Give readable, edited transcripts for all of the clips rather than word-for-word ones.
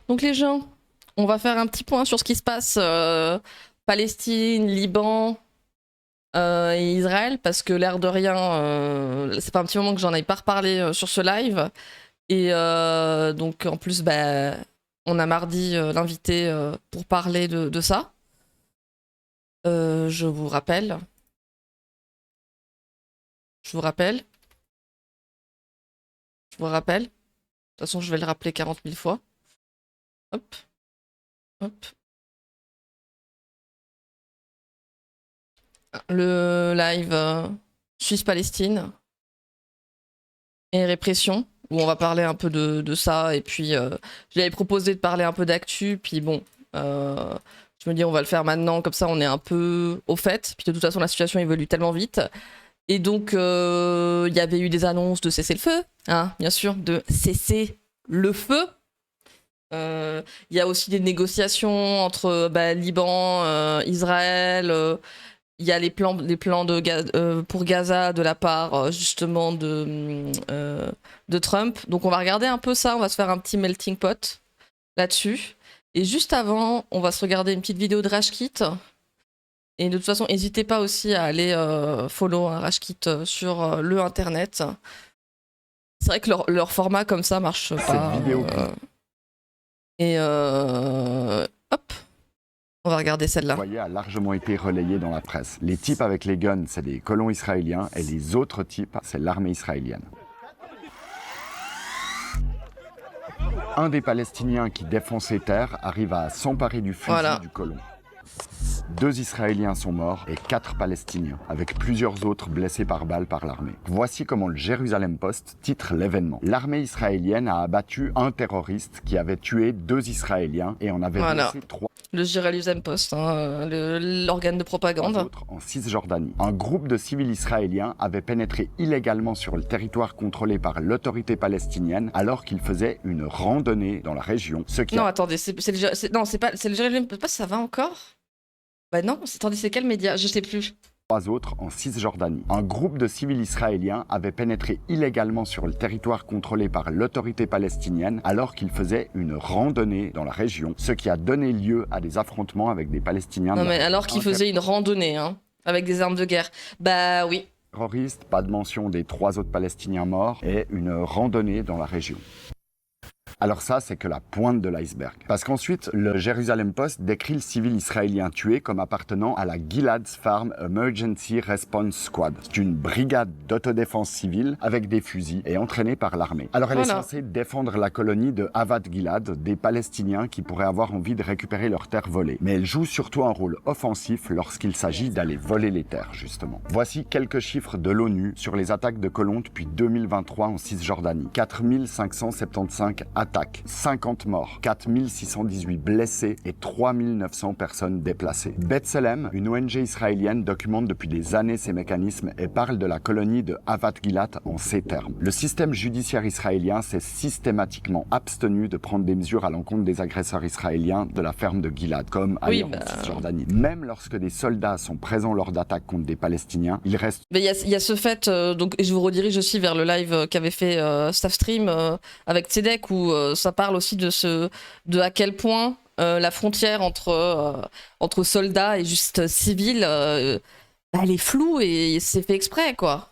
Donc les gens, on va faire un petit point sur ce qui se passe Palestine, Liban et Israël, parce que l'air de rien, c'est pas un petit moment que j'en avais pas reparlé sur ce live. Et donc en plus, bah, on a mardi l'invité pour parler de ça. Je vous rappelle. Je vous rappelle. Je vous rappelle. De toute façon, je vais le rappeler 40 000 fois. Hop, hop. Le live Suisse-Palestine et répression, où on va parler un peu de ça. Et puis, je lui avais proposé de parler un peu d'actu. Puis bon, je me dis, on va le faire maintenant. Comme ça, on est un peu au fait. Puis de toute façon, la situation évolue tellement vite. Et donc, il y avait eu des annonces de cesser le feu, hein, bien sûr, de cesser le feu. Il y a aussi des négociations entre Liban, Israël. Il y a les plans pour Gaza de la part justement de Trump. Donc on va regarder un peu ça, on va se faire un petit melting pot là-dessus. Et juste avant, on va se regarder une petite vidéo de Rashkit. Et de toute façon, n'hésitez pas aussi à aller follow Rashkit sur le internet. C'est vrai que leur format comme ça marche pas. Et hop, on va regarder celle-là. A largement été relayé dans la presse. Les types avec les guns, c'est des colons israéliens, et les autres types, c'est l'armée israélienne. Un des Palestiniens qui défend ses terres arrive à s'emparer du fusil du colon. 2 Israéliens sont morts et 4 Palestiniens, avec plusieurs autres blessés par balle par l'armée. Voici comment le Jérusalem Post titre l'événement. L'armée israélienne a abattu un terroriste qui avait tué 2 Israéliens et en avait blessé 3. Le Jérusalem Post, hein, l'organe de propagande. Autres en Cisjordanie. Un groupe de civils israéliens avait pénétré illégalement sur le territoire contrôlé par l'autorité palestinienne alors qu'ils faisaient une randonnée dans la région. Non, attendez, c'est le Jérusalem Post, ça va encore? Bah non, attendez, c'est quel média? Je sais plus. 3 autres en Cisjordanie. Un groupe de civils israéliens avait pénétré illégalement sur le territoire contrôlé par l'autorité palestinienne alors qu'ils faisaient une randonnée dans la région, ce qui a donné lieu à des affrontements avec des Palestiniens. Non mais alors qu'ils faisaient une randonnée, hein, avec des armes de guerre. Bah oui. Terroristes, pas de mention des 3 autres Palestiniens morts et une randonnée dans la région. Alors ça, c'est que la pointe de l'iceberg. Parce qu'ensuite, le Jérusalem Post décrit le civil israélien tué comme appartenant à la Gilad Farm Emergency Response Squad. C'est une brigade d'autodéfense civile avec des fusils et entraînée par l'armée. Alors elle est censée défendre la colonie de Havat Gilad, des Palestiniens qui pourraient avoir envie de récupérer leurs terres volées. Mais elle joue surtout un rôle offensif lorsqu'il s'agit d'aller voler les terres, justement. Voici quelques chiffres de l'ONU sur les attaques de colons depuis 2023 en Cisjordanie. 4575 attaques, 50 morts, 4618 blessés et 3900 personnes déplacées. B'Tselem, une ONG israélienne, documente depuis des années ces mécanismes et parle de la colonie de Havat Gilad en ces termes. Le système judiciaire israélien s'est systématiquement abstenu de prendre des mesures à l'encontre des agresseurs israéliens de la ferme de Gilad, comme ailleurs en Cisjordanie. Même lorsque des soldats sont présents lors d'attaques contre des Palestiniens, il reste... Mais il y a ce fait, donc je vous redirige aussi vers le live qu'avait fait Staffstream avec Tzedek, où ça parle aussi de à quel point la frontière entre soldats et juste civils, elle est floue et c'est fait exprès, quoi.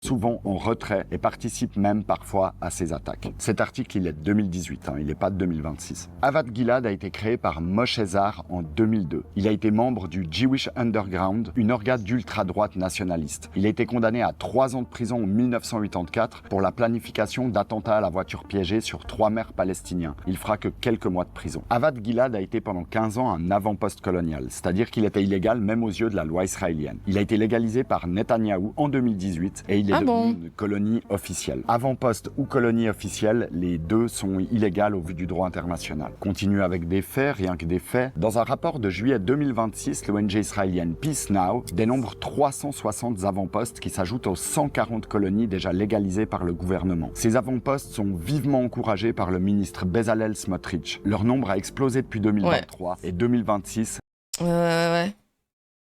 Souvent en retrait et participe même parfois à ces attaques. Cet article, il est de 2018, il n'est pas de 2026. Havat Gilad a été créé par Moshe Zar en 2002. Il a été membre du Jewish Underground, une organe d'ultra-droite nationaliste. Il a été condamné à 3 ans de prison en 1984 pour la planification d'attentats à la voiture piégée sur 3 maires palestiniens. Il fera que quelques mois de prison. Havat Gilad a été pendant 15 ans un avant-poste colonial, c'est-à-dire qu'il était illégal même aux yeux de la loi israélienne. Il a été légalisé par Netanyahou en 2018 et il est devenu une colonie officielle. Avant-poste ou colonie officielle, les deux sont illégales au vu du droit international. Continue avec des faits, rien que des faits. Dans un rapport de juillet 2026, l'ONG israélienne Peace Now dénombre 360 avant-postes qui s'ajoutent aux 140 colonies déjà légalisées par le gouvernement. Ces avant-postes sont vivement encouragés par le ministre Bezalel Smotrich. Leur nombre a explosé depuis 2023 et 2026. Ouais.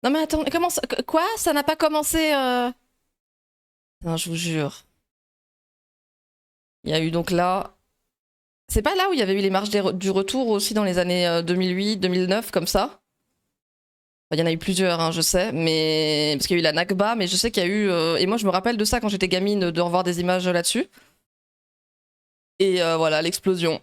Non mais attends, comment ça... Quoi? Ça n'a pas commencé Non, je vous jure. Il y a eu donc là C'est pas là où il y avait eu les marches du retour aussi dans les années 2008, 2009, comme ça? Enfin, il y en a eu plusieurs, hein, je sais, mais parce qu'il y a eu la Nakba, mais je sais qu'il y a eu... Et moi, je me rappelle de ça quand j'étais gamine, de revoir des images là-dessus. Et voilà, l'explosion.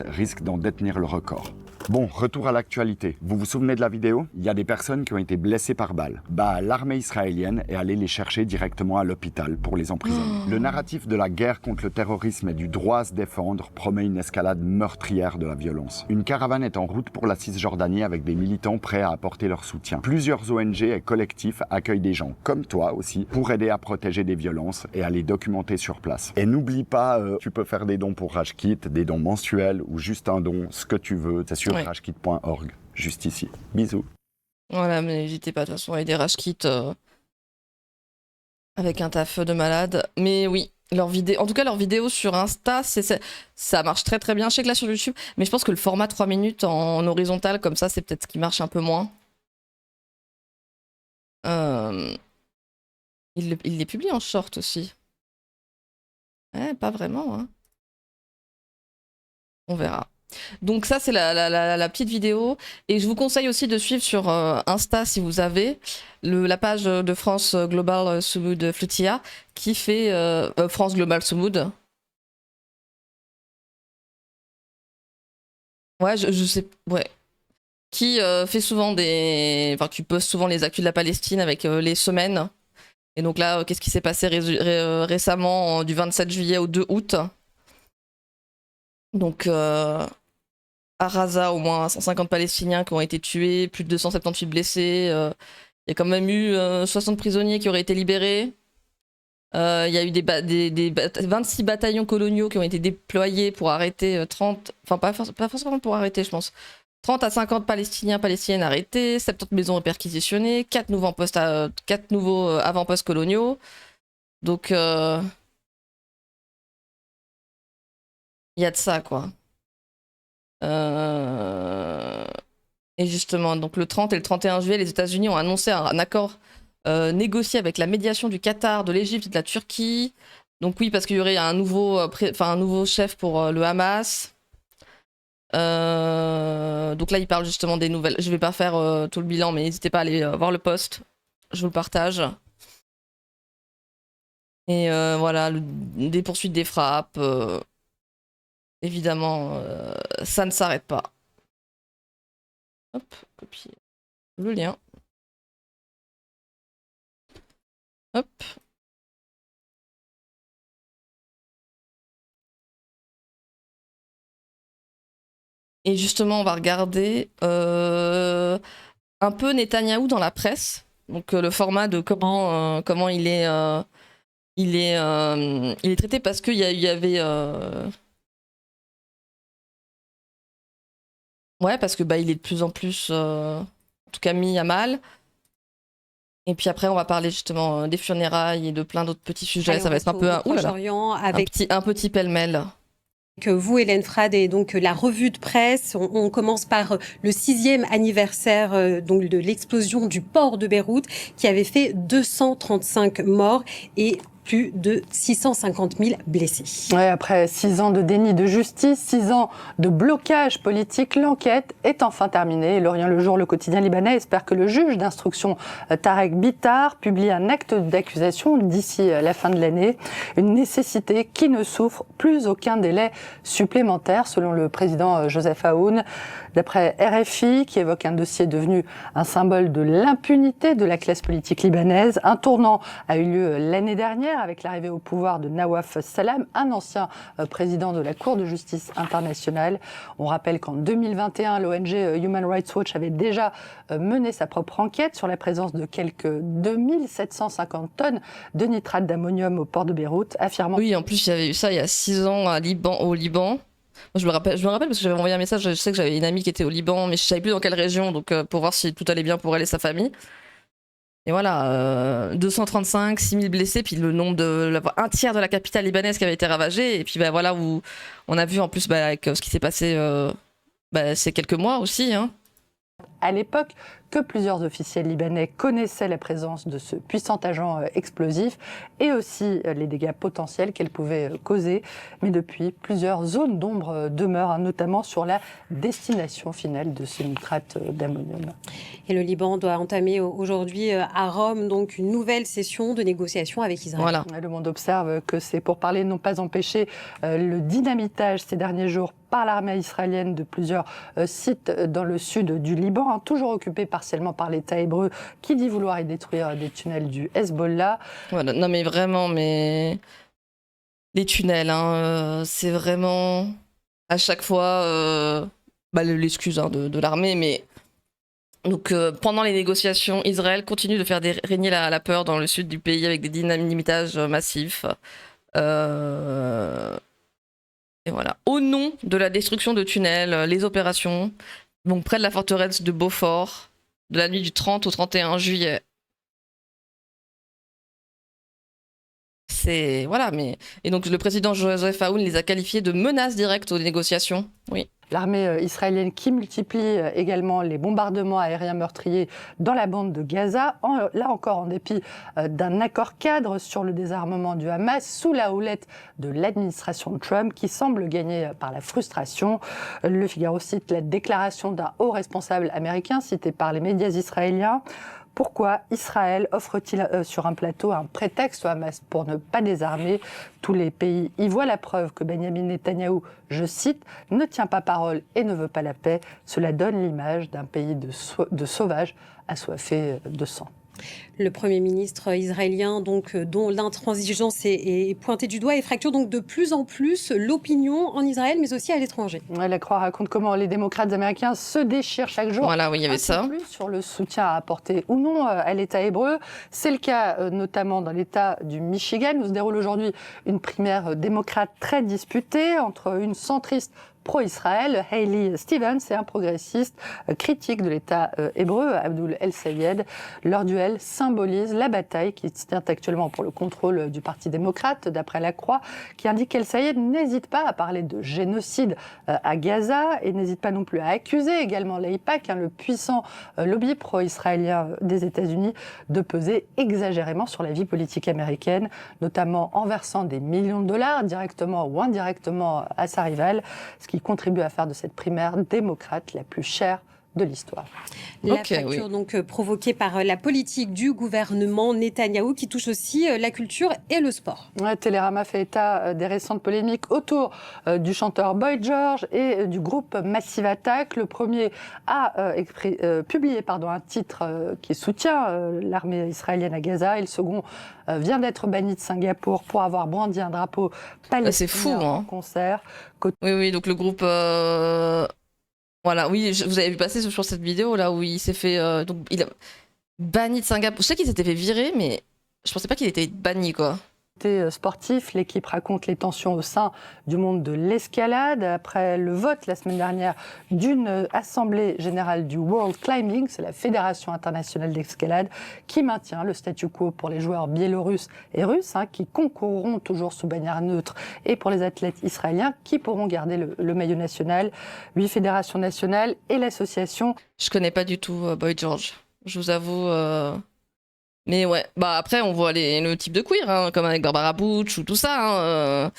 Risque d'en détenir le record. Bon, retour à l'actualité. Vous vous souvenez de la vidéo? Il y a des personnes qui ont été blessées par balles. L'armée israélienne est allée les chercher directement à l'hôpital pour les emprisonner. Le narratif de la guerre contre le terrorisme et du droit à se défendre promet une escalade meurtrière de la violence. Une caravane est en route pour la Cisjordanie avec des militants prêts à apporter leur soutien. Plusieurs ONG et collectifs accueillent des gens comme toi aussi pour aider à protéger des violences et à les documenter sur place. Et n'oublie pas, tu peux faire des dons pour Rashkit, des dons mensuels ou juste un don, ce que tu veux. C'est sur rashkit.org, juste ici. Bisous. Voilà, mais n'hésitez pas de toute façon à aider Rashkit avec un taf de malade. Mais oui, en tout cas leurs vidéos sur Insta, ça marche très très bien. Je sais que là sur YouTube, mais je pense que le format 3 minutes en horizontal comme ça, c'est peut-être ce qui marche un peu moins. Il les publie en short aussi. Ouais, pas vraiment, hein. On verra. Donc ça, c'est la petite vidéo. Et je vous conseille aussi de suivre sur Insta, si vous avez, la page de France Global Soumoud Flutia, qui fait France Global Soumoud. Ouais, je sais, ouais. Qui fait souvent enfin, qui poste souvent les actus de la Palestine avec les semaines. Et donc là, qu'est-ce qui s'est passé récemment, du 27 juillet au 2 août? Donc... à Raza, au moins 150 Palestiniens qui ont été tués, plus de 278 blessés. Il y a quand même eu 60 prisonniers qui auraient été libérés. Il y a eu 26 bataillons coloniaux qui ont été déployés pour arrêter 30... Enfin, pas forcément pour arrêter, je pense. 30 à 50 Palestiniennes arrêtés, 70 maisons perquisitionnées, 4 nouveaux avant-postes coloniaux. Donc, il y a de ça, quoi. Et justement, donc le 30 et le 31 juillet, les États-Unis ont annoncé un accord négocié avec la médiation du Qatar, de l'Égypte et de la Turquie. Donc oui, parce qu'il y aurait un nouveau chef pour le Hamas. Donc là, il parle justement des nouvelles. Je vais pas faire tout le bilan, mais n'hésitez pas à aller voir le post. Je vous le partage. Et voilà, des poursuites des frappes. Évidemment, ça ne s'arrête pas. Hop, copier le lien. Hop. Et justement, on va regarder un peu Netanyahou dans la presse. Donc le format de comment il est traité, parce qu'il y avait... Ouais, parce que il est de plus en plus, en tout cas, mis à mal. Et puis après, on va parler justement des funérailles et de plein d'autres petits sujets. Allez, ça va être un peu un petit pêle-mêle. Que vous, Hélène Frade, et donc la revue de presse. On commence par le 6e anniversaire donc de l'explosion du port de Beyrouth, qui avait fait 235 morts et plus de 650 000 blessés. Ouais, après 6 ans de déni de justice, 6 ans de blocage politique, l'enquête est enfin terminée. L'Orient le Jour, le quotidien libanais, espère que le juge d'instruction Tarek Bitar publie un acte d'accusation d'ici la fin de l'année. Une nécessité qui ne souffre plus aucun délai supplémentaire, selon le président Joseph Aoun. D'après RFI, qui évoque un dossier devenu un symbole de l'impunité de la classe politique libanaise, un tournant a eu lieu l'année dernière avec l'arrivée au pouvoir de Nawaf Salam, un ancien président de la Cour de justice internationale. On rappelle qu'en 2021, l'ONG Human Rights Watch avait déjà mené sa propre enquête sur la présence de quelques 2750 tonnes de nitrate d'ammonium au port de Beyrouth, affirmant... Oui, en plus, il y avait eu ça il y a 6 ans au Liban. Moi, je me rappelle parce que j'avais envoyé un message, je sais que j'avais une amie qui était au Liban, mais je savais plus dans quelle région, donc pour voir si tout allait bien pour elle et sa famille. Et voilà, 235, 6000 blessés, puis le nombre un tiers de la capitale libanaise qui avait été ravagée, et puis voilà où on a vu en plus avec ce qui s'est passé ces quelques mois aussi, hein. À l'époque que plusieurs officiels libanais connaissaient la présence de ce puissant agent explosif et aussi les dégâts potentiels qu'elle pouvait causer. Mais depuis, plusieurs zones d'ombre demeurent, notamment sur la destination finale de ce nitrate d'ammonium. Et le Liban doit entamer aujourd'hui à Rome donc une nouvelle session de négociation avec Israël. Voilà. Le monde observe que ces pourparlers n'ont pas empêché le dynamitage ces derniers jours par l'armée israélienne de plusieurs sites dans le sud du Liban, toujours occupés partiellement par l'État hébreu qui dit vouloir y détruire des tunnels du Hezbollah. Voilà. Non mais vraiment, mais les tunnels, c'est vraiment à chaque fois l'excuse de l'armée, mais donc pendant les négociations, Israël continue de faire régner la peur dans le sud du pays avec des dynamitages massifs. Et voilà. Au nom de la destruction de tunnels, les opérations, donc près de la forteresse de Beaufort, de la nuit du 30 au 31 juillet. C'est voilà, mais et donc le président Joseph Aoun les a qualifiés de menaces directes aux négociations. Oui. L'armée israélienne qui multiplie également les bombardements aériens meurtriers dans la bande de Gaza, là encore en dépit d'un accord cadre sur le désarmement du Hamas sous la houlette de l'administration Trump qui semble gagner par la frustration. Le Figaro cite la déclaration d'un haut responsable américain cité par les médias israéliens. Pourquoi Israël offre-t-il sur un plateau un prétexte au Hamas pour ne pas désarmer? Tous les pays y voient la preuve que Benyamin Netanyahou, je cite, ne tient pas parole et ne veut pas la paix. Cela donne l'image d'un pays de sauvages assoiffés de sang. Le Premier ministre israélien, donc, dont l'intransigeance est pointée du doigt et fracture donc de plus en plus l'opinion en Israël, mais aussi à l'étranger. La Croix raconte comment les démocrates américains se déchirent chaque jour. Voilà, oui, il y avait ça. Plus sur le soutien à apporter ou non à l'État hébreu. C'est le cas notamment dans l'État du Michigan, où se déroule aujourd'hui une primaire démocrate très disputée entre une centriste pro-Israël, Hailey Stevens, et un progressiste critique de l'État hébreu, Abdul El-Sayed. Leur duel symbolise la bataille qui se tient actuellement pour le contrôle du Parti démocrate, d'après la Croix, qui indique qu'El-Sayed n'hésite pas à parler de génocide à Gaza et n'hésite pas non plus à accuser également l'AIPAC, le puissant lobby pro-israélien des États-Unis, de peser exagérément sur la vie politique américaine, notamment en versant des millions de dollars directement ou indirectement à sa rivale, ce qui contribue à faire de cette primaire démocrate la plus chère de l'histoire. La fracture donc provoquée par la politique du gouvernement Netanyahou qui touche aussi la culture et le sport. Télérama fait état des récentes polémiques autour du chanteur Boy George et du groupe Massive Attack. Le premier a publié un titre qui soutient l'armée israélienne à Gaza et le second vient d'être banni de Singapour pour avoir brandi un drapeau palestinien c'est fou, en concert. Oui, donc le groupe... Voilà, oui, vous avez vu passer sur cette vidéo là où il s'est fait donc il a banni de Singapour. Je sais qu'il s'était fait virer, mais je pensais pas qu'il était banni quoi. Sportif, l'équipe raconte les tensions au sein du monde de l'escalade après le vote la semaine dernière d'une assemblée générale du World Climbing, c'est la Fédération internationale d'escalade, qui maintient le statu quo pour les joueurs biélorusses et russes qui concourront toujours sous bannière neutre et pour les athlètes israéliens qui pourront garder le maillot national. 8 fédérations nationales et l'association. Je connais pas du tout Boy George, je vous avoue. Mais ouais, après on voit le type de queer, comme avec Barbara Butch ou tout ça.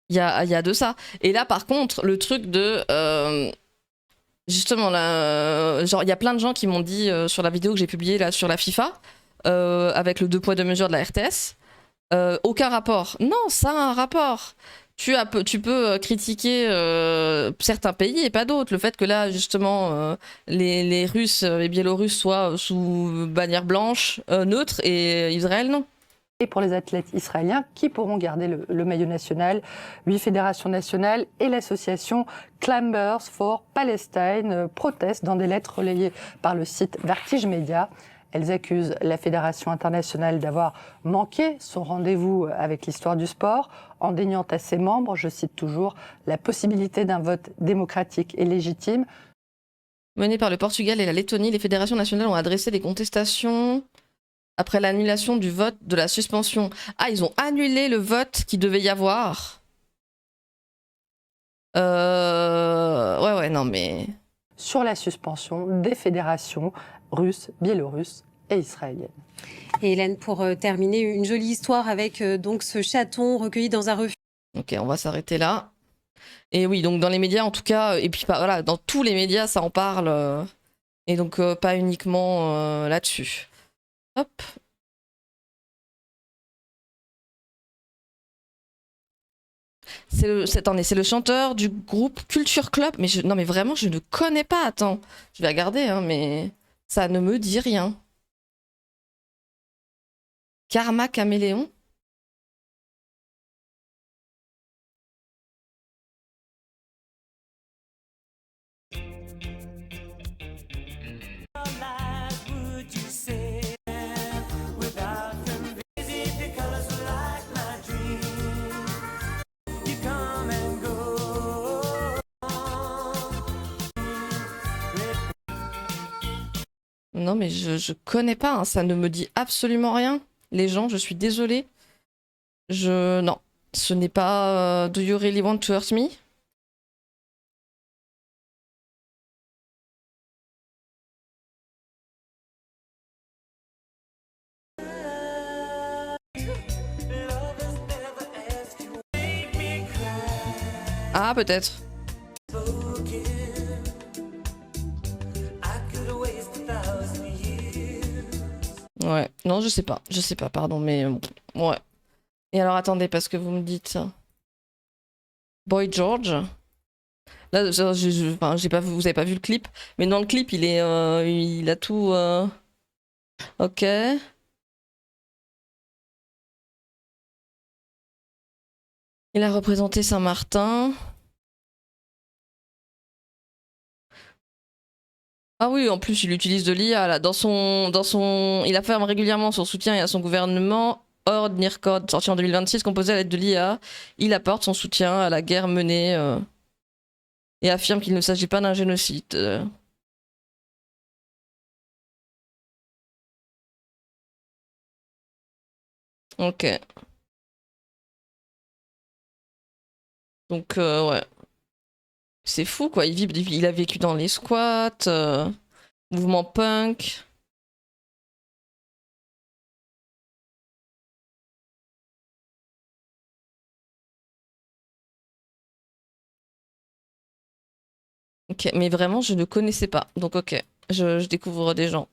Il y a de ça. Et là par contre, le truc de... justement, là, genre il y a plein de gens qui m'ont dit sur la vidéo que j'ai publiée là, sur la FIFA, avec le 2 poids 2 mesures de la RTS, aucun rapport. Non, ça a un rapport. Tu peux critiquer certains pays et pas d'autres. Le fait que là, justement, les Russes et Biélorusses soient sous bannière blanche, neutre, et Israël, non. Et pour les athlètes israéliens qui pourront garder le maillot national, 8 fédérations nationales et l'association Climbers for Palestine protestent dans des lettres relayées par le site Vertige Media. Elles accusent la Fédération internationale d'avoir manqué son rendez-vous avec l'histoire du sport, en déniant à ses membres, je cite toujours, la possibilité d'un vote démocratique et légitime. Menées par le Portugal et la Lettonie, les fédérations nationales ont adressé des contestations après l'annulation du vote de la suspension. Ah, ils ont annulé le vote qui devait y avoir. Ouais, non mais... sur la suspension des fédérations russes, biélorusses et israéliennes. Et Hélène, pour terminer, une jolie histoire avec donc ce chaton recueilli dans un refuge. Ok, on va s'arrêter là. Et oui, donc dans les médias en tout cas, et puis voilà, dans tous les médias ça en parle, et donc pas uniquement là-dessus. Hop. Attendez, c'est le chanteur du groupe Culture Club. Mais non, mais vraiment, je ne connais pas. Attends, je vais regarder, hein, mais ça ne me dit rien. Karma Caméléon. Non, mais je connais pas, hein, ça ne me dit absolument rien. Les gens, je suis désolée. Non, ce n'est pas Do You Really Want to Hurt Me? Ah, peut-être. Ouais, non, je sais pas, pardon, mais ouais. Et alors, attendez, parce que vous me dites Boy George. Là, enfin, j'ai pas, vous avez pas vu le clip, mais dans le clip, il a tout. Ok. Il a représenté Saint-Martin. Ah oui, en plus, il utilise de l'IA là. Il affirme régulièrement son soutien à son gouvernement. Or, Nirkod, sorti en 2026, composé à l'aide de l'IA, il apporte son soutien à la guerre menée et affirme qu'il ne s'agit pas d'un génocide. Ok. Donc, ouais. C'est fou, quoi. Il a vécu dans les squats, mouvement punk. Ok, mais vraiment, je ne connaissais pas. Donc, ok, je découvre des gens.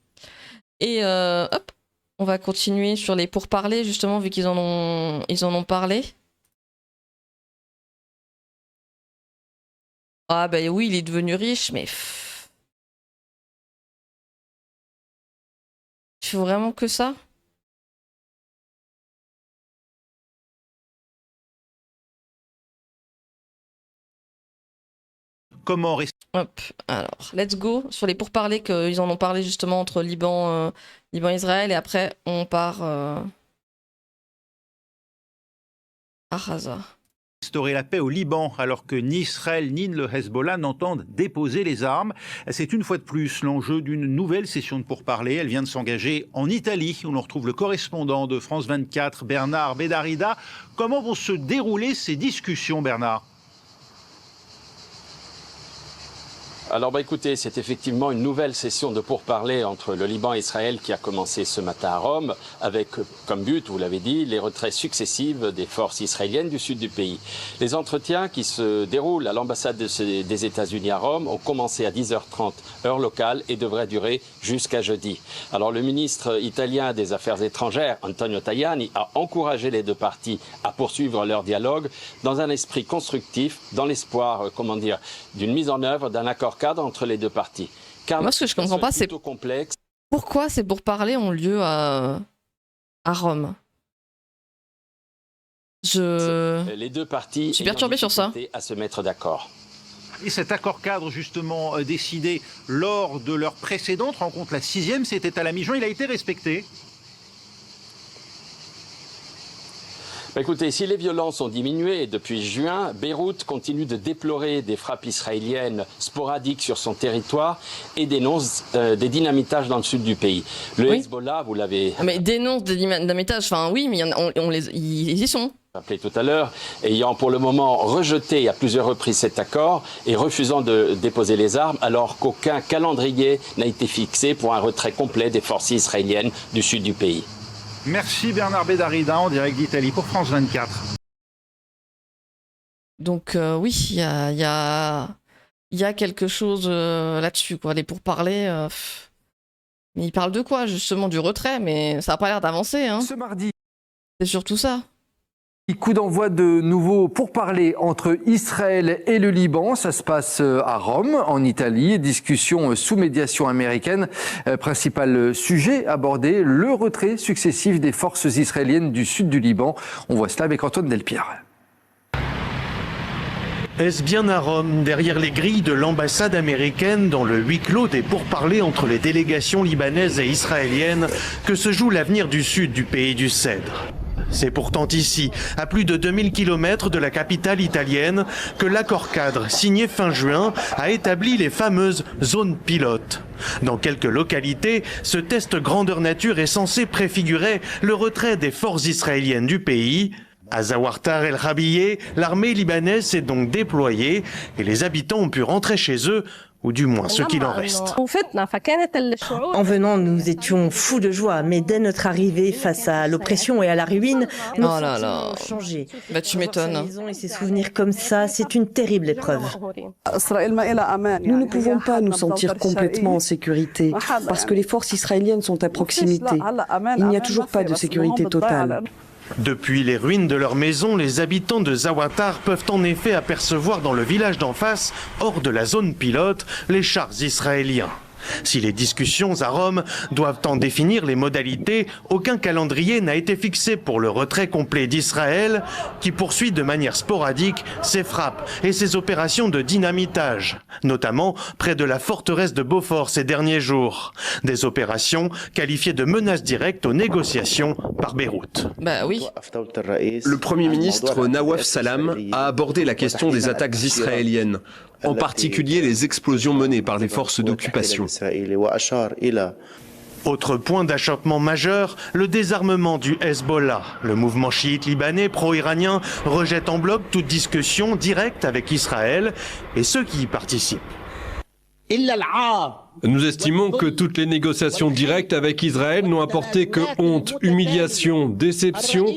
Et hop, on va continuer sur les pourparlers, justement, vu qu'ils en ont parlé. Ah, bah oui, il est devenu riche, mais. Il faut vraiment que ça? Comment rester... Hop, alors, let's go sur les pourparlers qu'ils en ont parlé justement entre Liban et Israël, et après on part à Gaza. Restaurer la paix au Liban alors que ni Israël ni le Hezbollah n'entendent déposer les armes. C'est une fois de plus l'enjeu d'une nouvelle session de pourparlers. Elle vient de s'engager en Italie où l'on retrouve le correspondant de France 24, Bernard Bédarida. Comment vont se dérouler ces discussions, Bernard ? Alors écoutez, c'est effectivement une nouvelle session de pourparlers entre le Liban et Israël qui a commencé ce matin à Rome avec comme but, vous l'avez dit, les retraits successifs des forces israéliennes du sud du pays. Les entretiens qui se déroulent à l'ambassade des États-Unis à Rome ont commencé à 10h30 heure locale et devraient durer jusqu'à jeudi. Alors le ministre italien des Affaires étrangères, Antonio Tajani, a encouragé les deux parties à poursuivre leur dialogue dans un esprit constructif, dans l'espoir, d'une mise en œuvre d'un accord cadre entre les deux parties. Car moi, ce que je comprends pas, c'est complexe. Pourquoi ces pourparlers ont lieu à Rome. Les deux parties je suis perturbé sur ça. À se mettre d'accord. Et cet accord cadre, justement, décidé lors de leur précédente rencontre, la 6e, c'était à la mi-juin, il a été respecté. Écoutez, si les violences ont diminué depuis juin, Beyrouth continue de déplorer des frappes israéliennes sporadiques sur son territoire et dénonce des dynamitages dans le sud du pays. Le Hezbollah, vous l'avez... Mais dénonce des dynamitages, enfin oui, mais ils y sont. Rappelé tout à l'heure, ayant pour le moment rejeté à plusieurs reprises cet accord et refusant de déposer les armes, alors qu'aucun calendrier n'a été fixé pour un retrait complet des forces israéliennes du sud du pays. Merci Bernard Bédarida en direct d'Italie pour France 24. Donc oui, il y a quelque chose là-dessus, quoi. Les pourparlers, mais ils parlent de quoi, justement? Du retrait, mais ça n'a pas l'air d'avancer, hein. Ce mardi, C'est surtout ça. coup d'envoi de nouveau pourparlers entre Israël et le Liban. Ça se passe à Rome, en Italie. Discussion sous médiation américaine. Principal sujet abordé, le retrait successif des forces israéliennes du sud du Liban. On voit cela avec Antoine Delpierre. Est-ce bien à Rome, derrière les grilles de l'ambassade américaine, dans le huis clos des pourparlers entre les délégations libanaises et israéliennes, que se joue l'avenir du sud du pays du Cèdre? C'est pourtant ici, à plus de 2000 km de la capitale italienne, que l'accord cadre, signé fin juin, a établi les fameuses zones pilotes. Dans quelques localités, ce test grandeur nature est censé préfigurer le retrait des forces israéliennes du pays. À Zawartar el-Rabieh, l'armée libanaise s'est donc déployée et les habitants ont pu rentrer chez eux, ou du moins ce qu'il en reste. En venant, nous étions fous de joie, mais dès notre arrivée face à l'oppression et à la ruine, nos sentiments ont changé. Bah tu Revoir sa m'étonnes. maison et ses souvenirs comme ça, c'est une terrible épreuve. Nous ne pouvons pas nous sentir complètement en sécurité, parce que les forces israéliennes sont à proximité. Il n'y a toujours pas de sécurité totale. Depuis les ruines de leur maison, les habitants de Zawatar peuvent en effet apercevoir dans le village d'en face, hors de la zone pilote, les chars israéliens. Si les discussions à Rome doivent en définir les modalités, aucun calendrier n'a été fixé pour le retrait complet d'Israël, qui poursuit de manière sporadique ses frappes et ses opérations de dynamitage, notamment près de la forteresse de Beaufort ces derniers jours. Des opérations qualifiées de menaces directes aux négociations par Beyrouth. Bah oui. Le Premier ministre Nawaf Salam a abordé la question des attaques israéliennes, en particulier les explosions menées par les forces d'occupation. Autre point d'achoppement majeur, le désarmement du Hezbollah. Le mouvement chiite libanais pro-iranien rejette en bloc toute discussion directe avec Israël et ceux qui y participent. Nous estimons que toutes les négociations directes avec Israël n'ont apporté que honte, humiliation, déception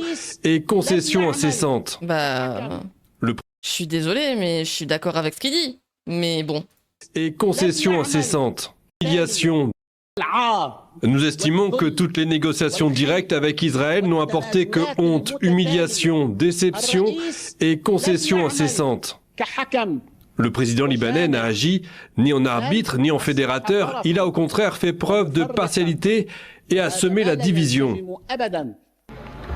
et concessions incessantes. Bah... Je suis désolé, mais je suis d'accord avec ce qu'il dit. Mais bon. Et concessions incessantes. Humiliation. Nous estimons que toutes les négociations directes avec Israël n'ont apporté que honte, humiliation, déception et concessions incessantes. Le président libanais n'a agi ni en arbitre ni en fédérateur. Il a au contraire fait preuve de partialité et a semé la division.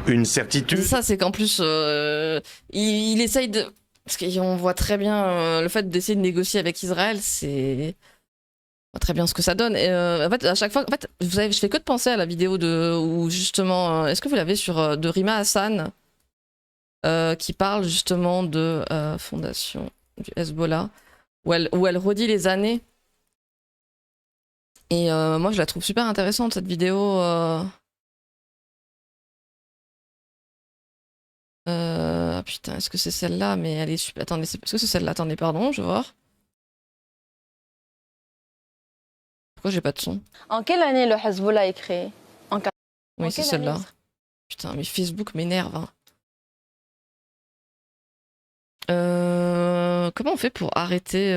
Une certitude. Ça, c'est qu'en plus, il essaye de... Parce qu'on voit très bien le fait d'essayer de négocier avec Israël, c'est... On voit très bien ce que ça donne. Et, en fait, à chaque fois... En fait, vous savez, je fais que de penser à la vidéo où justement... Est-ce que vous l'avez sur de Rima Hassan qui parle justement de fondation du Hezbollah, où elle redit les années. Et moi, je la trouve super intéressante, cette vidéo... Ah putain, est-ce que c'est celle-là? Mais elle est super... Attendez, est-ce que c'est celle-là? Attendez, pardon, je vais voir. Pourquoi j'ai pas de son? En quelle année le Hezbollah est créé? Oui, c'est celle-là. Putain, mais Facebook m'énerve. Hein. Comment on fait pour arrêter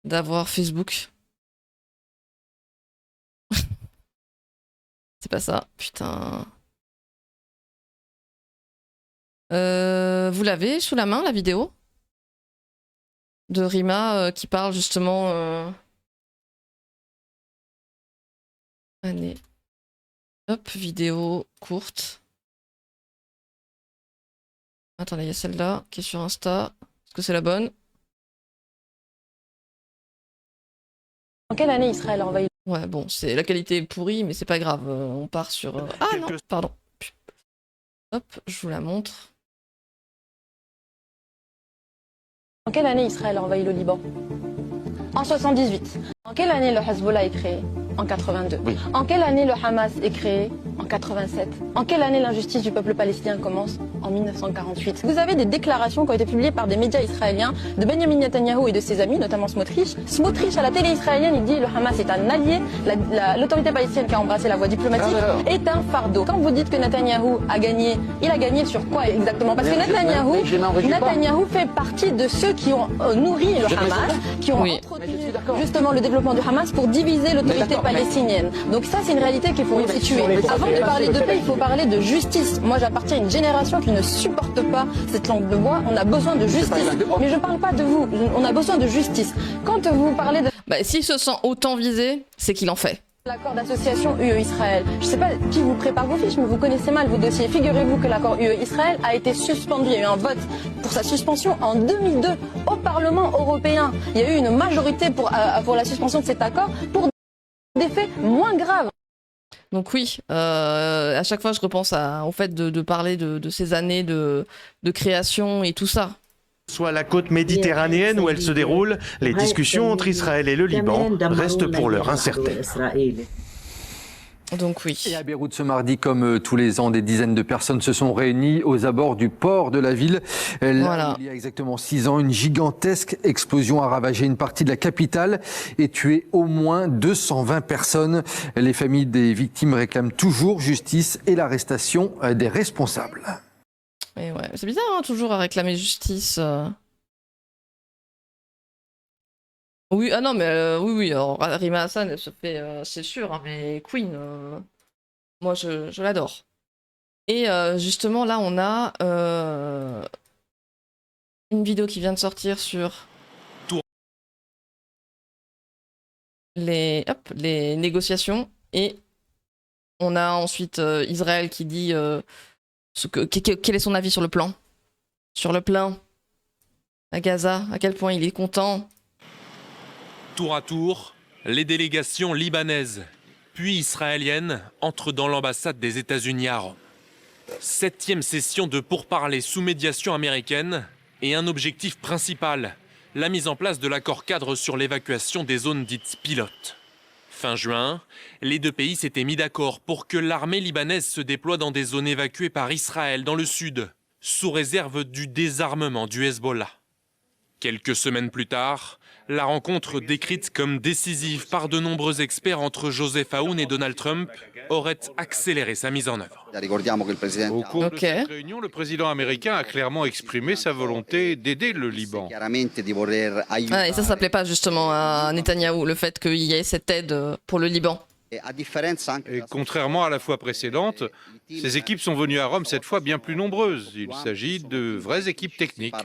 d'avoir Facebook? C'est pas ça, putain... vous l'avez sous la main, la vidéo de Rima qui parle justement année. Hop, vidéo courte. Attendez, il y a celle-là qui est sur Insta. Est-ce que c'est la bonne? En quelle année Israël a envahi? Ouais, bon, c'est la qualité est pourrie, mais c'est pas grave. On part sur... Ah non, pardon. Hop, je vous la montre. En quelle année Israël a envahi le Liban? En 78. En quelle année le Hezbollah est créé? En 82. Oui. En quelle année le Hamas est créé? En 87. En quelle année l'injustice du peuple palestinien commence? En 1948. Vous avez des déclarations qui ont été publiées par des médias israéliens de Benjamin Netanyahou et de ses amis, notamment Smotrich. Smotrich, à la télé israélienne, il dit le Hamas est un allié, l'autorité palestinienne qui a embrassé la voie diplomatique est un fardeau. Quand vous dites que Netanyahou a gagné, il a gagné sur quoi exactement? Parce que Netanyahou fait partie de ceux qui ont nourri le Hamas, qui ont entretenu justement le développement du Hamas pour diviser l'autorité palestinienne. Donc ça, c'est une réalité qu'il faut situer. Avant de parler de paix, il faut parler de justice. Moi, j'appartiens à une génération qui ne supporte pas cette langue de bois. On a besoin de justice. Mais je ne parle pas de vous. On a besoin de justice. Quand vous parlez de... S'il se sent autant visé, c'est qu'il en fait. L'accord d'association UE-Israël. Je ne sais pas qui vous prépare vos fiches, mais vous connaissez mal vos dossiers. Figurez-vous que l'accord UE-Israël a été suspendu. Il y a eu un vote pour sa suspension en 2002 au Parlement européen. Il y a eu une majorité pour la suspension de cet accord pour des faits moins graves. Donc oui, à chaque fois je repense au fait de parler de ces années de création et tout ça. Soit la côte méditerranéenne où elle se déroule, les discussions entre Israël et le Liban restent pour l'heure incertaines. Donc oui. Et à Beyrouth ce mardi, comme tous les ans, des dizaines de personnes se sont réunies aux abords du port de la ville. Là, il y a exactement 6 ans, une gigantesque explosion a ravagé une partie de la capitale et tué au moins 220 personnes. Les familles des victimes réclament toujours justice et l'arrestation des responsables. Et ouais, c'est bizarre, hein, toujours à réclamer justice. Oui, ah non, mais oui, alors Rima Hassan, elle se fait, c'est sûr, hein, mais Queen, moi je l'adore. Et justement, là, on a une vidéo qui vient de sortir sur les négociations, et on a ensuite Israël qui dit quel est son avis sur le plan. Sur le plan à Gaza, à quel point il est content. Tour à tour, les délégations libanaises puis israéliennes entrent dans l'ambassade des États-Unis à Rome. 7e session de pourparlers sous médiation américaine et un objectif principal, la mise en place de l'accord cadre sur l'évacuation des zones dites pilotes. Fin juin, les deux pays s'étaient mis d'accord pour que l'armée libanaise se déploie dans des zones évacuées par Israël dans le sud, sous réserve du désarmement du Hezbollah. Quelques semaines plus tard, la rencontre décrite comme décisive par de nombreux experts entre Joseph Aoun et Donald Trump aurait accéléré sa mise en œuvre. Au cours de cette réunion, le président américain a clairement exprimé sa volonté d'aider le Liban. Et ça plaît pas justement à Netanyahou, le fait qu'il y ait cette aide pour le Liban. Et contrairement à la fois précédente, ces équipes sont venues à Rome cette fois bien plus nombreuses. Il s'agit de vraies équipes techniques.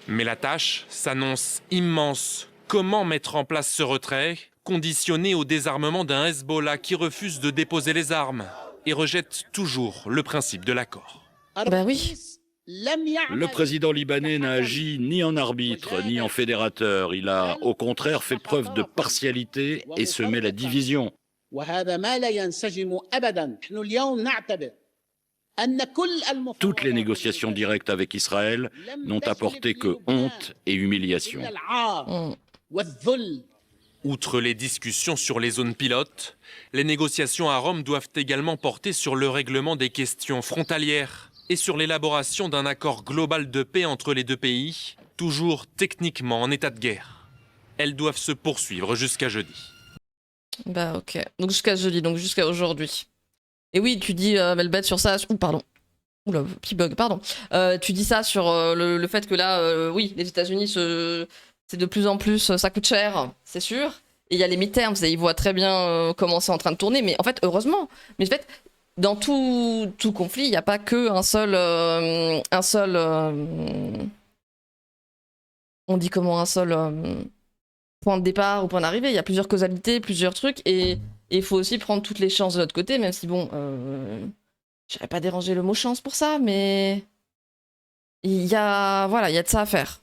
Mais la tâche s'annonce immense. Comment mettre en place ce retrait, conditionné au désarmement d'un Hezbollah qui refuse de déposer les armes et rejette toujours le principe de l'accord? Ben oui. Le président libanais n'a agi ni en arbitre, ni en fédérateur. Il a, au contraire, fait preuve de partialité et semé la division. Toutes les négociations directes avec Israël n'ont apporté que honte et humiliation. Outre les discussions sur les zones pilotes, les négociations à Rome doivent également porter sur le règlement des questions frontalières et sur l'élaboration d'un accord global de paix entre les deux pays, toujours techniquement en état de guerre. Elles doivent se poursuivre jusqu'à jeudi. Bah ok, donc jusqu'à jeudi, donc jusqu'à aujourd'hui. Et oui, tu dis, Melbet, sur ça... pardon. Oula, petit bug, pardon. Tu dis ça sur le fait que là, oui, les États-Unis, c'est de plus en plus, ça coûte cher, c'est sûr. Et il y a les midterms, et ils voient très bien comment c'est en train de tourner. Mais en fait, heureusement. Mais en fait, dans tout conflit, il n'y a pas que un seul on dit comment, un seul point de départ ou point d'arrivée. Il y a plusieurs causalités, plusieurs trucs. Et il faut aussi prendre toutes les chances de l'autre côté, même si bon... je n'aurais pas dérangé le mot chance pour ça, mais il y a de ça à faire.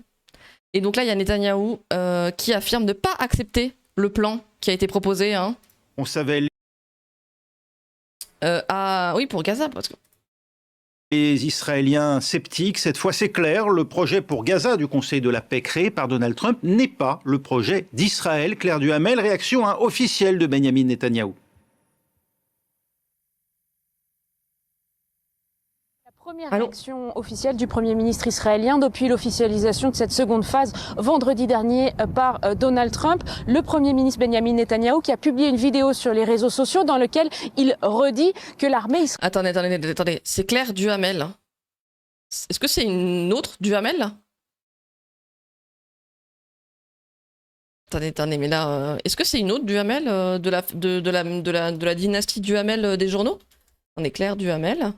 Et donc là, il y a Netanyahou qui affirme ne pas accepter le plan qui a été proposé. Hein. On savait... oui, pour Gaza, parce que... Les Israéliens sceptiques, cette fois c'est clair, le projet pour Gaza du Conseil de la paix créé par Donald Trump n'est pas le projet d'Israël. Claire Duhamel, réaction officielle de Benjamin Netanyahou. Première réaction officielle du Premier ministre israélien depuis l'officialisation de cette seconde phase vendredi dernier par Donald Trump. Le Premier ministre Benjamin Netanyahou qui a publié une vidéo sur les réseaux sociaux dans laquelle il redit que l'armée israélienne... Attendez, c'est Claire Duhamel. Est-ce que c'est une autre Duhamel? Attendez, mais là, est-ce que c'est une autre Duhamel de la dynastie Duhamel des journaux? On est Claire Duhamel.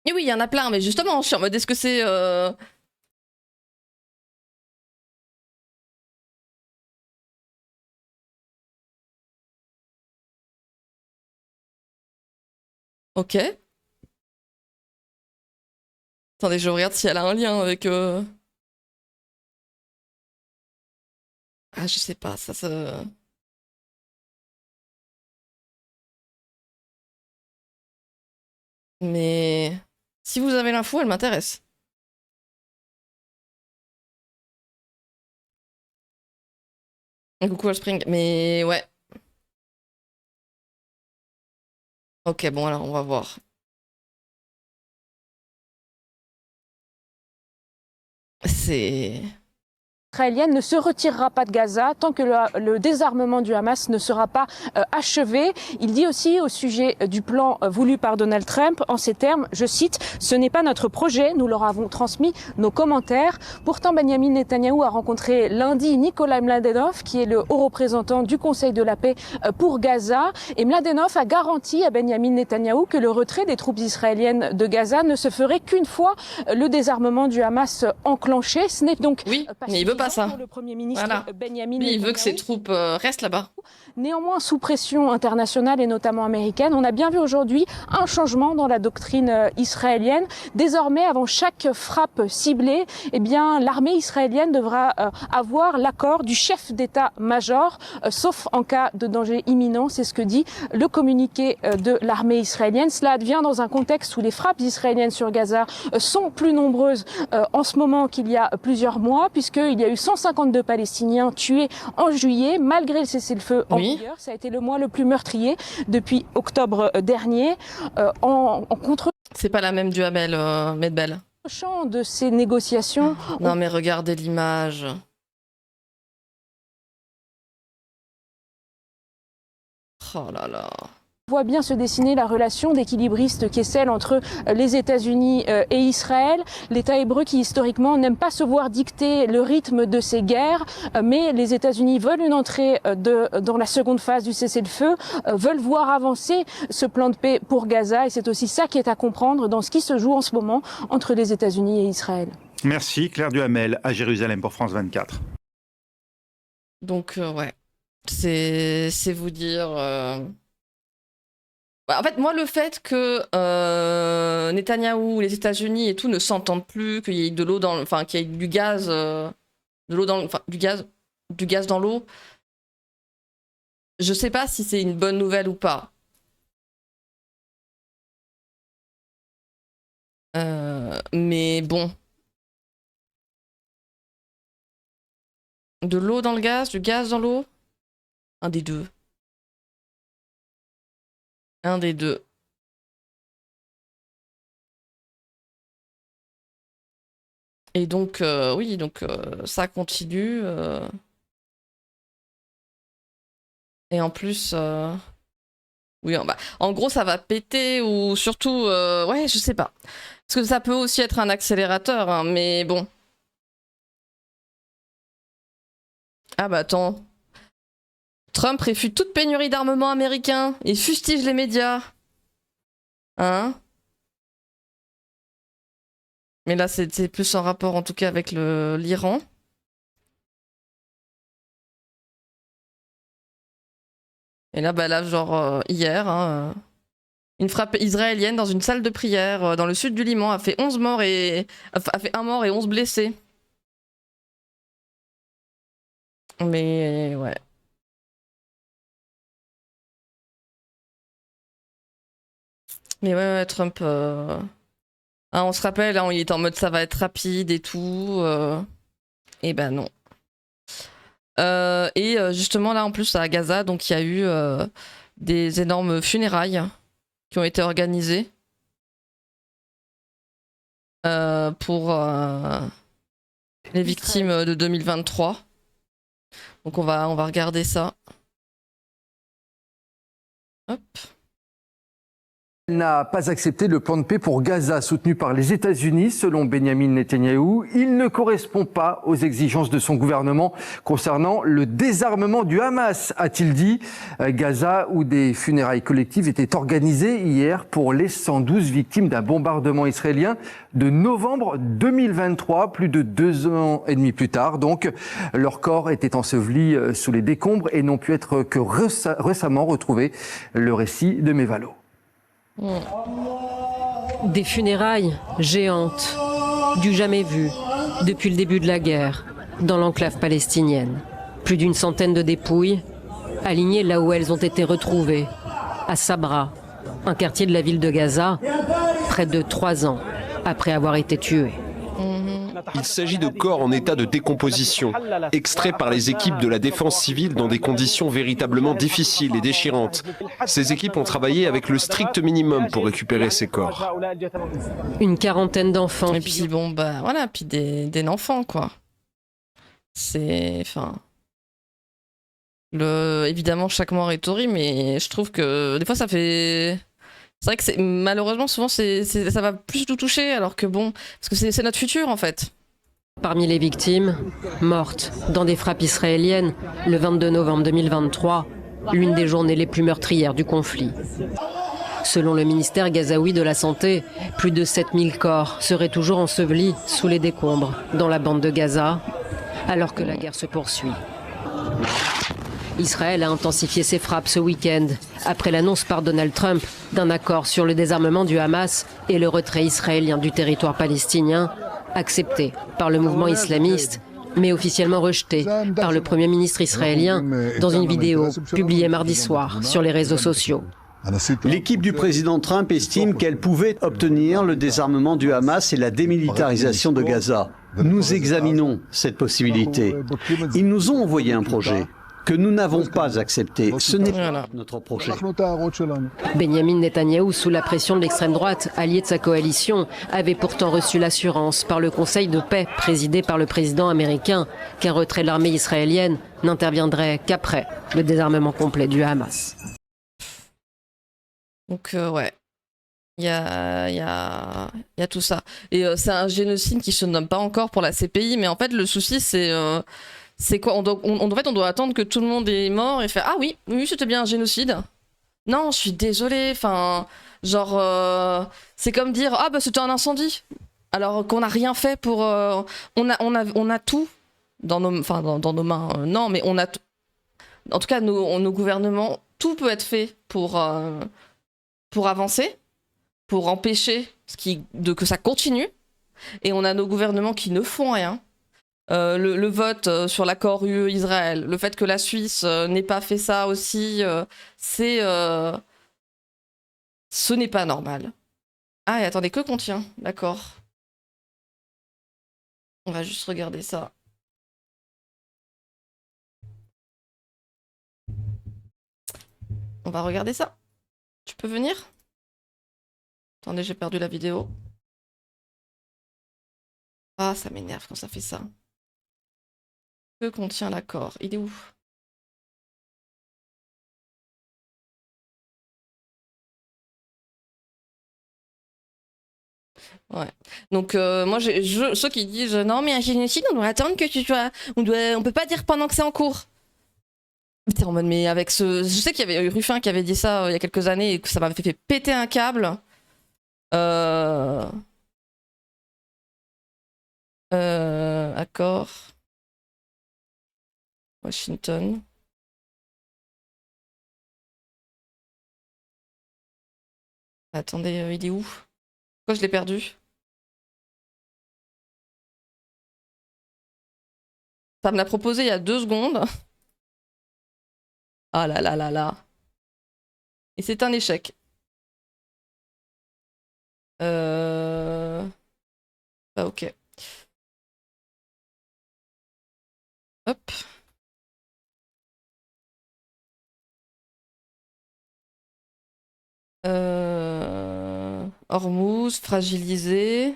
Et oui, il y en a plein, mais justement, je suis en mode, est-ce que c'est... Ok. Attendez, je regarde si elle a un lien avec... Ah, je sais pas, ça... Mais... Si vous avez l'info, elle m'intéresse. Coucou Spring, mais ouais. Ok, bon alors on va voir. C'est... israélienne ne se retirera pas de Gaza tant que le désarmement du Hamas ne sera pas achevé. Il dit aussi au sujet du plan voulu par Donald Trump, en ces termes, je cite, « Ce n'est pas notre projet, nous leur avons transmis nos commentaires ». Pourtant, Benjamin Netanyahou a rencontré lundi Nikolai Mladenov, qui est le haut représentant du Conseil de la paix pour Gaza. Et Mladenov a garanti à Benjamin Netanyahou que le retrait des troupes israéliennes de Gaza ne se ferait qu'une fois le désarmement du Hamas enclenché. Ce n'est donc pas mais il veut pas ça. le Premier ministre Voilà. Benjamin Lui, il veut que ses Netanyahou. troupes restent là-bas. Néanmoins, sous pression internationale et notamment américaine, on a bien vu aujourd'hui un changement dans la doctrine israélienne. Désormais, avant chaque frappe ciblée, eh bien, l'armée israélienne devra avoir l'accord du chef d'état-major, sauf en cas de danger imminent. C'est ce que dit le communiqué de l'armée israélienne. Cela advient dans un contexte où les frappes israéliennes sur Gaza sont plus nombreuses en ce moment qu'il y a plusieurs mois, puisqu'il y a eu 152 Palestiniens tués en juillet, malgré le cessez-le-feu en vigueur. Ça a été le mois le plus meurtrier depuis octobre dernier. En contre... C'est pas la même Duhamel, Medbel. Champ de ces négociations... Non mais regardez l'image. Oh là là. On voit bien se dessiner la relation d'équilibriste qui est celle entre les États-Unis et Israël. L'État hébreu qui historiquement n'aime pas se voir dicter le rythme de ces guerres, mais les États-Unis veulent une entrée dans la seconde phase du cessez-le-feu, veulent voir avancer ce plan de paix pour Gaza, et c'est aussi ça qui est à comprendre dans ce qui se joue en ce moment entre les États-Unis et Israël. Merci Claire Duhamel à Jérusalem pour France 24. Donc ouais, c'est vous dire... En fait, moi, le fait que Netanyahou, les États-Unis et tout ne s'entendent plus, qu'il y ait de l'eau dans, enfin, qu'il y ait du gaz, de l'eau dans, enfin, du gaz dans l'eau, je sais pas si c'est une bonne nouvelle ou pas. Mais bon, de l'eau dans le gaz, du gaz dans l'eau, un des deux. Un des deux. Et donc, oui, donc ça continue. Et en plus, oui, bah, en gros, ça va péter ou surtout, ouais, je sais pas. Parce que ça peut aussi être un accélérateur, hein, mais bon. Ah bah attends. Trump réfute toute pénurie d'armement américain et fustige les médias. Hein? Mais là, c'est plus en rapport, en tout cas, avec l'Iran. Et là, bah là, genre, hier, hein, une frappe israélienne dans une salle de prière dans le sud du Liban a fait 11 morts et... a fait 1 mort et 11 blessés. Mais, ouais. Mais ouais, Trump... Hein, on se rappelle, hein, il est en mode ça va être rapide et tout. Et ben non. Justement, là, en plus, à Gaza, donc il y a eu des énormes funérailles qui ont été organisées pour les victimes de 2023. Donc on va regarder ça. Hop. Elle n'a pas accepté le plan de paix pour Gaza soutenu par les États-Unis, selon Benyamin Netanyahou. Il ne correspond pas aux exigences de son gouvernement concernant le désarmement du Hamas, a-t-il dit. Gaza, où des funérailles collectives étaient organisées hier pour les 112 victimes d'un bombardement israélien de novembre 2023, plus de 2 ans et demi plus tard. Donc, leurs corps étaient ensevelis sous les décombres et n'ont pu être que récemment retrouvés. Le récit de Mévalo. Des funérailles géantes, du jamais vu depuis le début de la guerre, dans l'enclave palestinienne. Plus d'une centaine de dépouilles, alignées là où elles ont été retrouvées, à Sabra, un quartier de la ville de Gaza, près de 3 ans après avoir été tués. Il s'agit de corps en état de décomposition, extraits par les équipes de la défense civile dans des conditions véritablement difficiles et déchirantes. Ces équipes ont travaillé avec le strict minimum pour récupérer ces corps. Une quarantaine d'enfants. Et puis bon, bah voilà, puis des enfants, quoi. C'est... Enfin... Évidemment, chaque mort est horrible, mais je trouve que des fois, ça fait... C'est vrai que malheureusement, souvent, ça va plus nous toucher, alors que bon... Parce que c'est notre futur, en fait. Parmi les victimes, mortes dans des frappes israéliennes, le 22 novembre 2023, l'une des journées les plus meurtrières du conflit. Selon le ministère gazaoui de la Santé, plus de 7000 corps seraient toujours ensevelis sous les décombres dans la bande de Gaza, alors que la guerre se poursuit. Israël a intensifié ses frappes ce week-end, après l'annonce par Donald Trump d'un accord sur le désarmement du Hamas et le retrait israélien du territoire palestinien, accepté par le mouvement islamiste, mais officiellement rejeté par le Premier ministre israélien dans une vidéo publiée mardi soir sur les réseaux sociaux. L'équipe du président Trump estime qu'elle pouvait obtenir le désarmement du Hamas et la démilitarisation de Gaza. Nous examinons cette possibilité. Ils nous ont envoyé un projet que nous n'avons pas accepté. Ce n'est pas notre projet. Benyamin Netanyahou, sous la pression de l'extrême droite, allié de sa coalition, avait pourtant reçu l'assurance par le Conseil de paix présidé par le président américain qu'un retrait de l'armée israélienne n'interviendrait qu'après le désarmement complet du Hamas. Donc ouais, il y a tout ça. Et c'est un génocide qui se nomme pas encore pour la CPI, mais en fait le souci c'est quoi, en fait on doit attendre que tout le monde est mort et faire ah oui c'était bien un génocide. Non, je suis désolée, enfin genre c'est comme dire ah bah c'était un incendie alors qu'on n'a rien fait pour on a tout dans nos mains non mais on a en tout cas nos gouvernements, tout peut être fait pour avancer, pour empêcher que ça continue, et on a nos gouvernements qui ne font rien. Le vote sur l'accord UE-Israël, le fait que la Suisse n'ait pas fait ça aussi, ce n'est pas normal. Ah, et attendez, que contient? D'accord. On va juste regarder ça. On va regarder ça. Tu peux venir? Attendez, j'ai perdu la vidéo. Ah, ça m'énerve quand ça fait ça. Que contient l'accord? Il est où? Ouais. Donc moi, ceux qui disent non mais un génocide, on doit attendre que tu sois, on peut pas dire pendant que c'est en cours. T'es en mode mais avec je sais qu'il y avait eu Ruffin qui avait dit ça il y a quelques années et que ça m'avait fait péter un câble. Accord. Washington. Attendez, il est où? Pourquoi je l'ai perdu? Ça me l'a proposé il y a 2 secondes. Ah là là là là. Et c'est un échec. Ah ok. Hop. Hormuz, fragilisé.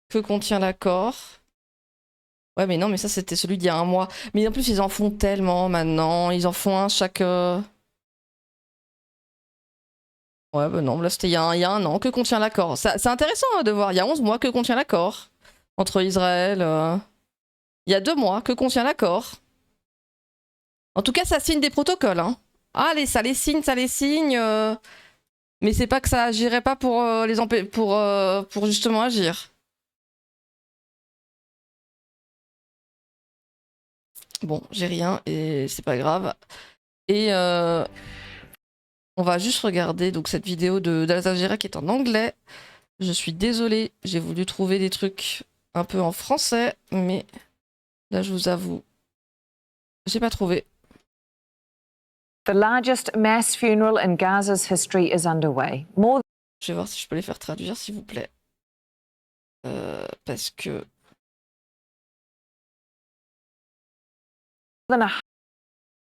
Que contient l'accord? Ouais, mais non, mais ça, c'était celui d'il y a un mois. Mais en plus, ils en font tellement maintenant. Ils en font un chaque... Ouais, bah non, là, c'était il y a un an. Que contient l'accord? C'est intéressant de voir. Il y a 11 mois, que contient l'accord entre Israël... Il y a 2 mois, que contient l'accord? En tout cas, ça signe des protocoles. Hein. Ah, ça les signe. Mais c'est pas que ça agirait pas pour pour justement agir. Bon, j'ai rien et c'est pas grave. Et on va juste regarder donc cette vidéo d'Al Jazeera qui est en anglais. Je suis désolée, j'ai voulu trouver des trucs un peu en français, mais là je vous avoue, j'ai pas trouvé. The largest mass funeral in Gaza's history is underway. Je vais voir si je peux les faire traduire, s'il vous plaît. Parce que... More than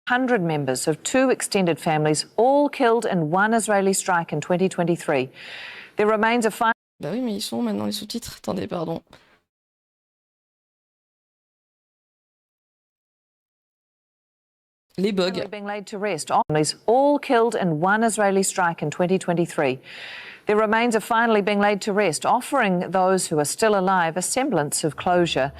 100 members of 2 extended families, all killed in one Israeli strike in 2023. There remains a final... Bah oui, mais ils sont maintenant les sous-titres. Attendez, pardon. Les bugs. Being laid to rest. All killed in one Israeli strike in 2023. Their remains are finally being laid to rest, offering those who are still alive a semblance of closure.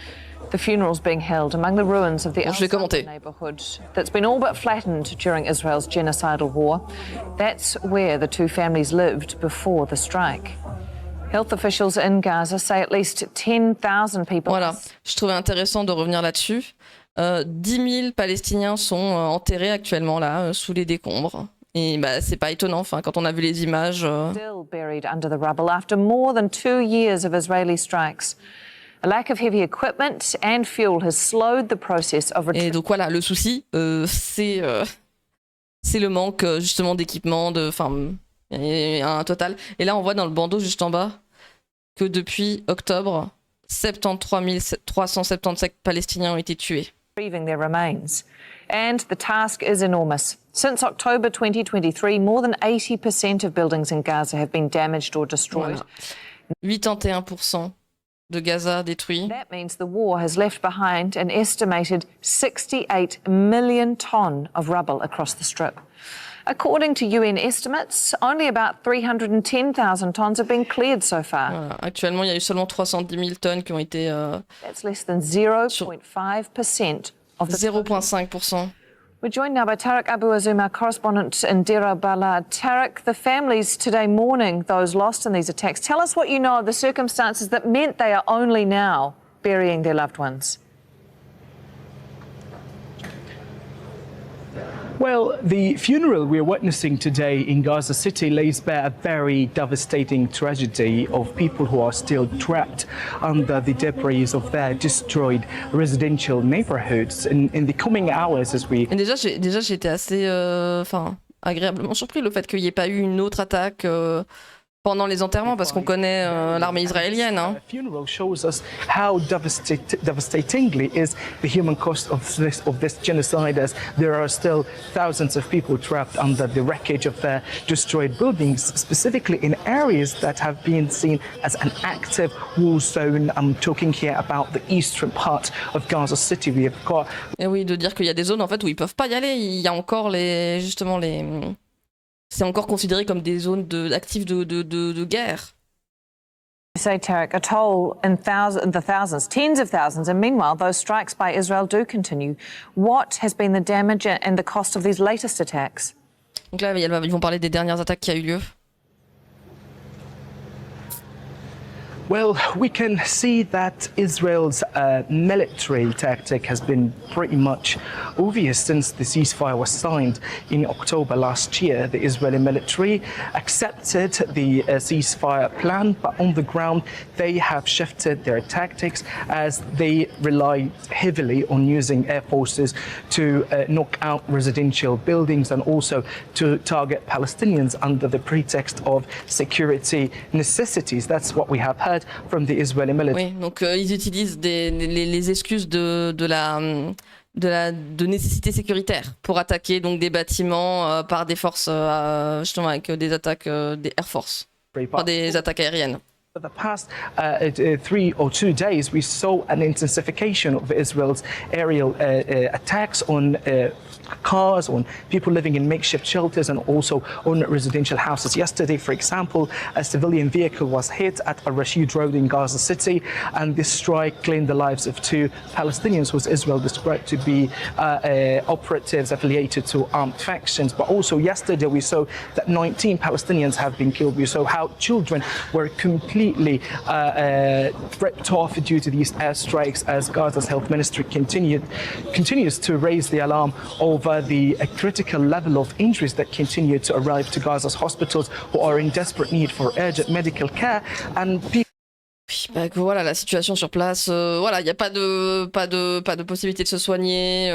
The funerals being held among the ruins of the Al-Saqqa neighborhood that's been all but flattened during Israel's genocidal war. That's where the 2 families lived before the strike. Health officials in Gaza say at least 10,000 people... Voilà, je trouvais intéressant de revenir là-dessus. 10 000 Palestiniens sont enterrés actuellement là, sous les décombres. Et bah, c'est pas étonnant, enfin, quand on a vu les images. Still buried under the rubble after more than 2 years of Israeli strikes. A lack of heavy equipment and fuel has slowed the process of... Et donc voilà, le souci, c'est le manque justement d'équipement, enfin, un total. Et là, on voit dans le bandeau juste en bas que depuis octobre, 73 377 Palestiniens ont été tués. Retrieving their remains. And the task is enormous. Since October 2023, more than 80% of buildings in Gaza have been damaged or destroyed. Voilà. 81% de Gaza détruit. That means the war has left behind an estimated 68 million tonnes of rubble across the strip. According to UN estimates, only about 310,000 tonnes have been cleared so far. Voilà. Actuellement, il y a eu seulement 310 000 tonnes qui ont été... That's less than 0.5% of the... 0.5%. We're joined now by Tarek Abu Azum, our correspondent in Deir al-Balad. Tarek, the families today mourning those lost in these attacks. Tell us what you know of the circumstances that meant they are only now burying their loved ones. Well, the funeral we're witnessing today in Gaza City lays bare a very devastating tragedy of people who are still trapped under the debris of their destroyed residential neighborhoods. In the coming hours, as we... Et déjà, j'étais assez agréablement surpris le fait qu'il n'y ait pas eu une autre attaque pendant les enterrements, parce qu'on connaît l'armée israélienne. Hein. The funeral shows us how devastatingly is the human cost of this genocide, as there are still thousands of people trapped under the wreckage of their destroyed buildings, specifically in areas that have been seen as an active war zone. I'm talking here about the eastern part of Gaza City. We have got... Et oui, de dire qu'il y a des zones en fait où ils peuvent pas y aller. Il y a encore c'est encore considéré comme des zones actives de guerre. You say, Tarek, a toll in the thousands, tens of thousands, and meanwhile, those strikes by Israel do continue. What has been the damage and the cost of these latest attacks? Donc là, ils vont parler des dernières attaques qui a eu lieu. Well, we can see that Israel's military tactic has been pretty much obvious since the ceasefire was signed in October last year. The Israeli military accepted the ceasefire plan, but on the ground they have shifted their tactics as they rely heavily on using air forces to knock out residential buildings and also to target Palestinians under the pretext of security necessities. That's what we have heard from the Israeli military. Oui, donc ils utilisent les excuses de nécessité sécuritaire pour attaquer donc des bâtiments par des forces justement avec des attaques des Air Force. Enfin, des attaques aériennes. For the past 3 or 2 days, we saw an intensification of Israel's aerial attacks on cars, on people living in makeshift shelters, and also on residential houses. Yesterday, for example, a civilian vehicle was hit at Al-Rashid Road in Gaza City, and this strike claimed the lives of 2 Palestinians, who Israel described to be operatives affiliated to armed factions. But also yesterday, we saw that 19 Palestinians have been killed. We saw how children were completely ripped off due to these airstrikes, as Gaza's health ministry continues to raise the alarm over the critical level of injuries that continue to arrive to Gaza's hospitals, who are in desperate need for urgent medical care. And Bah, voilà, la situation sur place, voilà, il n'y a pas de possibilité de se soigner.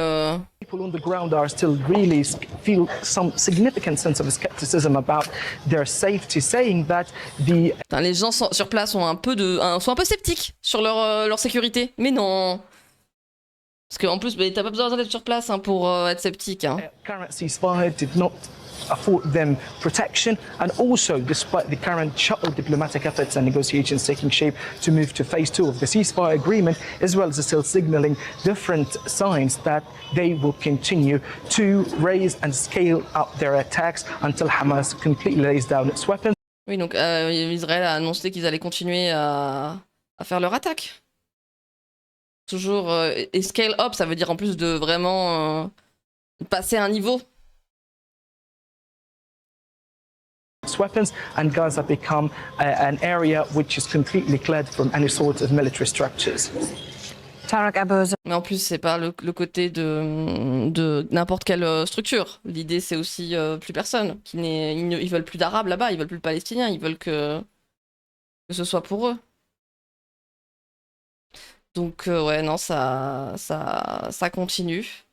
People on the ground are still really feel some significant sense of skepticism about their safety, saying that the... Les gens sur place sont un peu sceptiques sur leur sécurité, mais non. Parce qu'en plus, t'as pas besoin d'être sur place pour être sceptique. Hein. Current ceasefire did not afford them protection, and also despite the current shuttle diplomatic efforts and negotiations taking shape to move to phase 2 of the ceasefire agreement, Israel is still signaling different signs that they will continue to raise and scale up their attacks until Hamas completely lays down its weapons. Oui, donc Israël a annoncé qu'ils allaient continuer à faire leur attaque. Toujours, et scale up, ça veut dire en plus de vraiment passer un niveau. Weapons, and Gaza become an area which is completely cleared from any sort of military structures. Mais en plus, c'est pas le côté de n'importe quelle structure. L'idée, c'est aussi plus personne. Ils veulent plus d'Arabes là-bas, ils veulent plus de Palestiniens, ils veulent que ce soit pour eux. Donc, ouais, non, ça continue.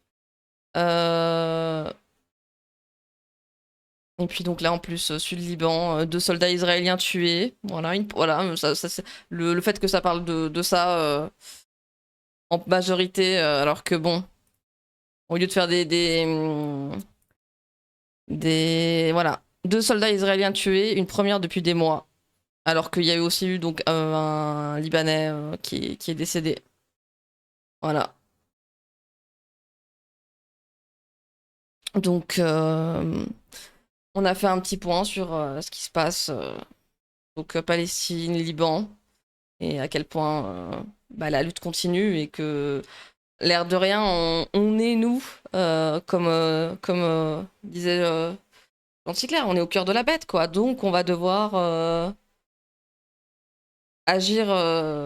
Et puis donc là en plus Sud-Liban, 2 soldats israéliens tués. Voilà, le fait que ça parle de ça en majorité, alors que bon, au lieu de faire voilà, 2 soldats israéliens tués, une première depuis des mois, alors qu'il y a aussi eu donc un Libanais qui est décédé. Voilà. Donc on a fait un petit point sur ce qui se passe donc Palestine, Liban, et à quel point la lutte continue et que l'air de rien, on est nous, comme disait Jean-Ticler, on est au cœur de la bête, quoi. Donc on va devoir agir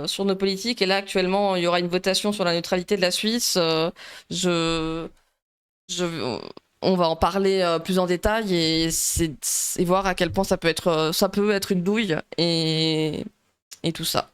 sur nos politiques. Et là actuellement, il y aura une votation sur la neutralité de la Suisse. On va en parler plus en détail et voir à quel point ça peut être une douille et tout ça.